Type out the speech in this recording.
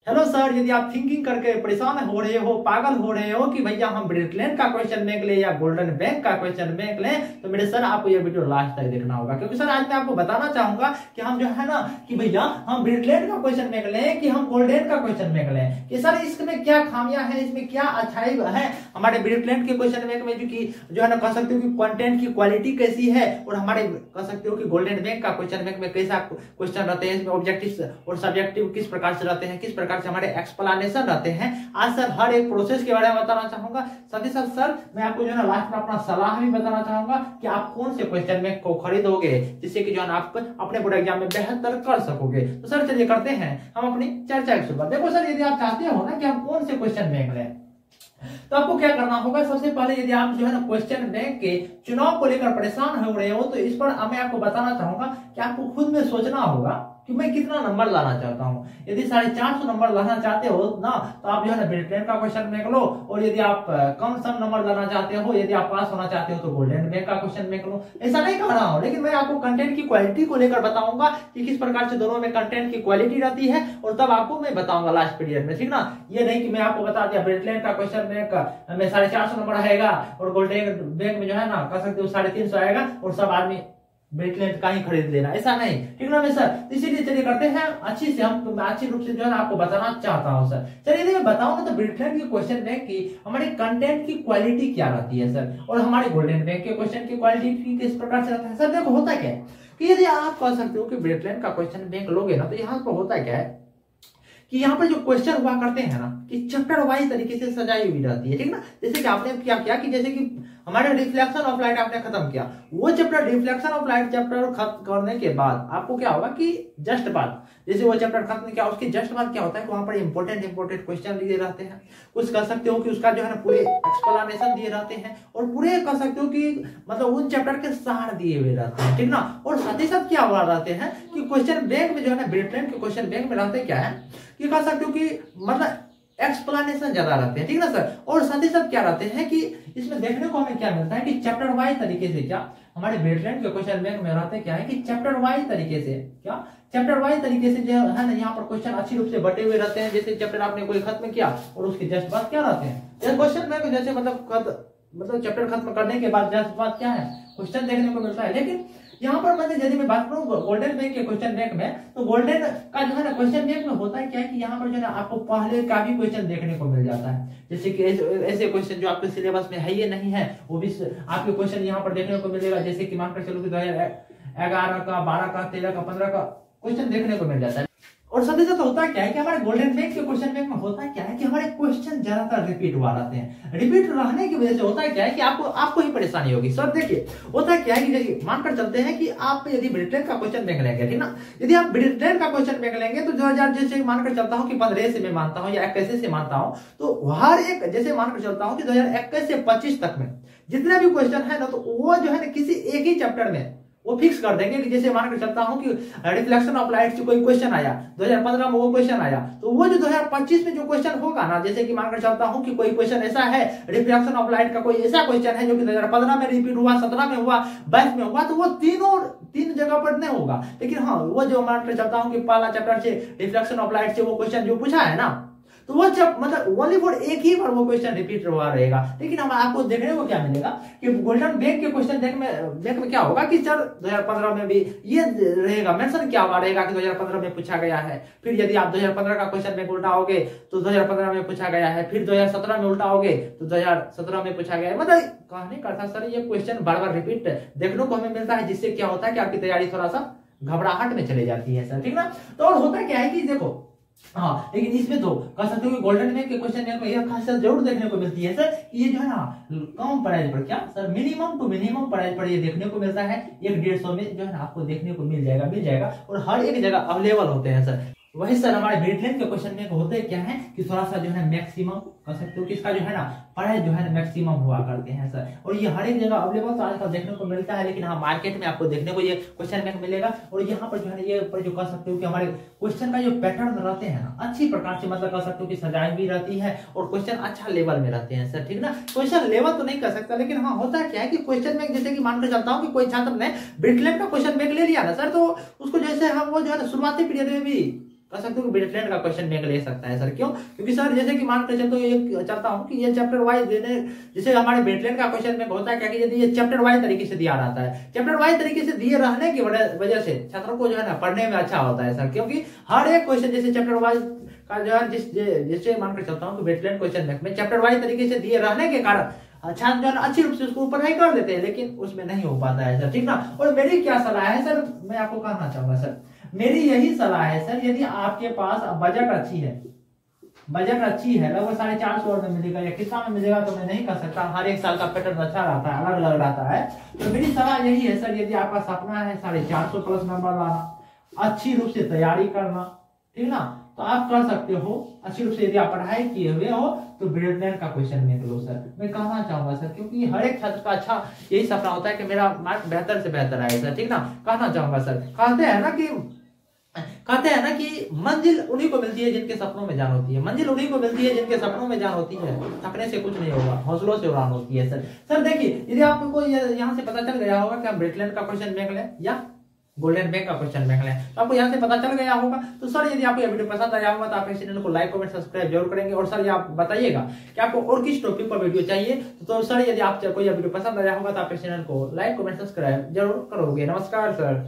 Hello sir, यदि आप thinking करके परेशान हो रहे हो, पागल हो रहे हो कि भैया हम ब्रिटलैंड का क्वेश्चन बैंक लें या गोल्डन बैंक का क्वेश्चन बैंक लें, तो मेरे सर आपको ये वीडियो लास्ट तक देखना होगा, क्योंकि सर आज मैं आपको बताना चाहूंगा कि हम जो है ना कि भैया हम ब्रिटलैंड का क्वेश्चन बैंक लें कि हम गोल्डन का क्वेश्चन बैंक लें, कि सर इसमें क्या खामियां हैं, इसमें क्या अच्छाई है। हमारे ब्रिटलैंड के क्वेश्चन बैंक में जो है ना कह सकते हो कि कंटेंट की क्वालिटी कैसी है, और हमारे कह सकते हो कि गोल्डन बैंक का क्वेश्चन बैंक में कैसा क्वेश्चन रहते हैं, इसमें ऑब्जेक्टिव और सब्जेक्टिव किस प्रकार से रहते हैं, किस प्रकार से हमारे एक्सप्लेनेशन रहते हैं। आज सर हर एक प्रोसेस के बारे में बताना चाहूंगा। साथ ही साथ सर मैं आपको जो है ना लास्ट में अपना सलाह भी बताना चाहूंगा कि आप कौन से क्वेश्चन बैंक को खरीदोगे जिससे कि जो है ना आप अपने बोर्ड एग्जाम में बेहतर कर सकोगे। तो सर चलिए करते हैं हम अपनी चर्चा की शुरुआत। देखो सर, यदि आप चाहते हो ना कि हम कौन से क्वेश्चन बैंक लें, तो आपको क्या करना होगा। सबसे पहले यदि आप जो है ना क्वेश्चन बैंक के चुनाव को लेकर परेशान हो रहे हो, तो इस पर मैं आपको बताना चाहूंगा कि आपको खुद में सोचना होगा कि मैं कितना नंबर लाना चाहता हूं। यदि 450 नंबर लाना चाहते हो ना, तो आप जो है ना ब्रिटलैंड का क्वेश्चन बैंक लो, और यदि आप कम सम नंबर लाना चाहते हो, यदि आप पास होना चाहते हो, तो गोल्डन बैंक का क्वेश्चन बैंक लो। ऐसा नहीं कह रहा हूं, लेकिन मैं आपको कंटेंट की क्वालिटी को लेकर बताऊंगा कि किस प्रकार से दोनों में कंटेंट की क्वालिटी रहती है, और तब आपको मैं बताऊंगा लास्ट पीरियड में, ठीक ना। ये नहीं कि मैं आपको बता दिया ब्रिटलैंड का क्वेश्चन बैंक में 450 नंबर आएगा और गोल्डन बैंक में जो है ना कह सकते हो 350 आएगा और सब आदमी ब्रिटलैंड का ही खरीद लेना, ऐसा नहीं, ठीक ना। मैं सर इसीलिए चलिए करते हैं अच्छी से, हम अच्छी रूप से जो है ना आपको बताना चाहता हूं सर। चलिए यदि मैं बताऊं ना, तो ब्रिटलैंड के क्वेश्चन बैंक की हमारे कंटेंट की क्वालिटी क्या रहती है सर, और हमारे गोल्डन बैंक के क्वेश्चन की क्वालिटी किस प्रकार से रहता है। सर देखो होता क्या है कि यदि आप कह सकते हो कि ब्रिटलैंड का क्वेश्चन बैंक लोगे ना, तो यहाँ पर होता क्या है कि यहाँ पर जो क्वेश्चन हुआ करते हैं ना कि चैप्टर वाइज तरीके से सजाई हुई रहती है, ठीक ना। जैसे कि आपने क्या किया कि जैसे कि हमारे रिफ्लेक्शन ऑफ लाइट आपने खत्म किया, वो chapter reflection of light chapter खत्म करने के बाद आपको क्या होगा कि जस्ट बाद जैसे वो चैप्टर खत्म किया, उसके जस्ट बाद क्या होता है कि वहां पर इंपॉर्टेंट क्वेश्चन दिए रहते हैं। कुछ कह सकते हो कि उसका जो है ना पूरे एक्सप्लेनेशन दिए रहते हैं, और पूरे कह सकते हो कि मतलब उन चैप्टर के सार दिए हुए रहते हैं, ठीक ना। और साथ ही साथ क्या हुआ रहते हैं कि क्वेश्चन बैंक में जो है ना ब्रिटलैंड के क्वेश्चन बैंक में रहते क्या है कि कह सकते हो कि मतलब एक्सप्लेनेशन ज्यादा रहते हैं, ठीक ना सर। और साथ ही साथ क्या रहते हैं कि इसमें देखने को हमें क्या मिलता है कि चैप्टर वाइज तरीके से क्या हमारे ब्रिटलैंड के क्वेश्चन बैंक में रहते क्या है कि चैप्टर वाइज तरीके से जो है ना यहाँ पर क्वेश्चन अच्छी रूप से बटे हुए रहते हैं। जैसे चैप्टर आपने कोई खत्म किया और उसके जस्ट बाद क्या रहते हैं क्वेश्चन बैंक, जैसे मतलब चैप्टर खत्म करने के बाद जस्ट बाद क्या है क्वेश्चन देखने को मिलता है। लेकिन यहाँ पर मतलब यदि मैं बात करूँ गोल्डन बैंक के क्वेश्चन बैंक में, तो गोल्डन का जो है ना क्वेश्चन बैंक में होता है क्या है कि यहाँ पर जो है ना आपको पहले का भी क्वेश्चन देखने को मिल जाता है। जैसे कि ऐसे क्वेश्चन जो आपके सिलेबस में है ये नहीं है, वो भी आपके क्वेश्चन यहाँ पर देखने को मिलेगा। जैसे कि मानकर चलो कि 2011 का, 12 का, 13 का, 15 का क्वेश्चन देखने को मिल जाता है। और साथ ही साथ होता क्या है कि हमारे गोल्डन बैंक के क्वेश्चन बैंक में होता क्या है कि हमारे क्वेश्चन ज्यादातर रिपीट हुआ रहते हैं। रिपीट रहने की वजह से होता क्या है कि आपको ही परेशानी होगी। सर देखिए होता क्या है कि जैसे मानकर चलते हैं कि आप यदि ब्रिटलैंड का क्वेश्चन बैंक लेंगे, ठीक ना। यदि आप ब्रिटलैंड का क्वेश्चन बैंक लेंगे तो 2000 जैसे मानकर चलता हूँ कि 15 से मैं मानता हूँ या 21 से मानता हूँ, तो हर एक जैसे मानकर चलता हूँ कि 2021 से 25 तक में जितने भी क्वेश्चन है ना, तो वो जो है ना किसी एक ही चैप्टर में वो फिक्स कर देंगे कि जैसे मानकर चलता हूं कि रिफ्लेक्शन ऑफ लाइट से कोई क्वेश्चन आया 2015 में, वो क्वेश्चन आया, तो वो जो 2025 में जो क्वेश्चन होगा ना, जैसे कि मानकर चलता हूं कि कोई क्वेश्चन ऐसा है रिफ्लेक्शन ऑफ लाइट का, कोई ऐसा क्वेश्चन है जो कि 2015 में रिपीट हुआ, 17 में हुआ, 22 में हुआ, तो वो तीन जगह पर नहीं होगा। लेकिन हाँ वो जो मानकर चलता हूँ कि पहला चैप्टर से रिफ्लेक्शन ऑफ लाइट से वो क्वेश्चन जो पूछा है ना, तो वो जब मतलब ओनली फॉर एक ही बार वो क्वेश्चन रिपीट हुआ रहेगा। लेकिन हम आपको देखने को क्या मिलेगा कि गोल्डन बैंक के क्वेश्चन बैंक में क्या होगा कि सर 2015 में भी ये रहेगा, मेंशन क्या हुआ रहेगा कि 2015 में पूछा गया है। फिर यदि आप 2015 का क्वेश्चन बैंक उल्टाओगे तो 2015 में पूछा गया है, फिर 2017 में उल्टाओगे तो 2017 में पूछा गया है। मतलब कहने का था सर ये क्वेश्चन बार बार रिपीट देखने को हमें मिलता है, जिससे क्या होता है कि आपकी तैयारी थोड़ा सा घबराहट में चले जाती है सर, ठीक ना। तो और होता क्या है कि देखो हाँ, लेकिन इसमें तो कह सकते हो कि गोल्डन बैंक के क्वेश्चन में यह खासियत जरूर देखने को मिलती है सर, ये जो है ना कम प्राइस पर क्या sir minimum to minimum price पर ये देखने को मिलता है। 150 में जो है ना आपको देखने को मिल जाएगा और हर एक जगह अवेलेबल होते हैं सर। वही सर हमारे ब्रिटलैंड के क्वेश्चन में होते क्या है कि थोड़ा सा जो है मैक्सिमम कह सकते हो कि इसका जो है ना प्राइस जो है मैक्सिमम हुआ करते हैं सर, और ये हर एक जगह अवेलेबल आजकल देखने को मिलता है। लेकिन हाँ मार्केट में आपको देखने को ये क्वेश्चन बैंक मिलेगा, और यहाँ पर जो है ना ये पर जो कह सकते हो कि हमारे क्वेश्चन का जो पैटर्न रहते हैं ना अच्छी प्रकार से मतलब कह सकते हो कि सजाई भी रहती है, और क्वेश्चन अच्छा लेवल में रहते हैं सर, ठीक ना। क्वेश्चन लेवल तो नहीं कर सकता, लेकिन हाँ होता क्या है कि क्वेश्चन बैंक जैसे कि मानकर चलता हूँ कि कोई छात्र ने ब्रिटलैंड का क्वेश्चन बैंक ले लिया ना सर, तो उसको जैसे हम वो जो है ना शुरुआती पीरियड में भी कह सकते हो कि ब्रिटलैंड का क्वेश्चन बैंक ले सकता है सर। क्यों? क्योंकि सर जैसे कि मान कर चलते ये चाहता हूँ कि ये चैप्टर वाइज देने, जैसे हमारे ब्रिटलैंड का क्वेश्चन बैंक होता है क्या कि यदि ये चैप्टर वाइज तरीके से दिया रहता है, चैप्टर वाइज तरीके से दिए रहने की वजह से छात्रों को जो है ना पढ़ने में अच्छा होता है सर। क्योंकि हर एक क्वेश्चन जैसे चैप्टर वाइज का जो है जिससे मानकर चलता हूँ कि ब्रिटलैंड क्वेश्चन बैंक में चैप्टर वाइज तरीके से दिए रहने के कारण छात्र जो है अच्छी रूप से उसको पढ़ाई कर लेते हैं, लेकिन उसमें नहीं हो पाता है सर, ठीक ना। और मेरी क्या सलाह है सर, मैं आपको कहना चाहूंगा सर, मेरी यही सलाह है सर, यदि आपके पास बजट अच्छी है, बजट अच्छी है, लगभग 450 में मिलेगा या कितना में मिलेगा तो मैं नहीं कह सकता, हर एक साल का पैटर्न अच्छा रहता है, अलग अलग रहता है। तो मेरी सलाह यही है सर, यदि आपका सपना है 450 प्लस नंबर लाना, अच्छी रूप से तैयारी करना, ठीक ना, तो आप कर सकते हो अच्छी रूप से। यदि आप पढ़ाई किए हुए हो तो ब्रिटलैंड का क्वेश्चन बैंक लो सर, मैं कहना चाहूंगा सर, क्योंकि हर एक छात्र का अच्छा यही सपना होता है कि मेरा मार्क बेहतर से बेहतर आए सर, ठीक ना। कहना चाहूंगा सर, कहते हैं ना कि मंजिल उन्हीं को मिलती है जिनके सपनों में जान होती है, मंजिल उन्हीं को मिलती है जिनके सपनों में जान होती है, थकने से कुछ नहीं होगा, हौसलों से उड़ान होती है सर। सर देखिए, यदि आपको यहाँ से पता चल गया होगा कि हम ब्रिटलैंड का क्वेश्चन बैंक लें या गोल्डन बैंक का क्वेश्चन बैंक लें, तो आपको यहाँ से पता चल गया होगा। तो सर यदि आपको यह वीडियो पसंद आया होगा तो आप इस चैनल को लाइक कमेंट सब्सक्राइब जरूर करेंगे। और सर ये आप बताइएगा कि आपको और किस टॉपिक पर वीडियो चाहिए। तो सर यदि आपको यह वीडियो पसंद आया होगा तो आप इस चैनल को लाइक कमेंट सब्सक्राइब जरूर करोगे। नमस्कार सर।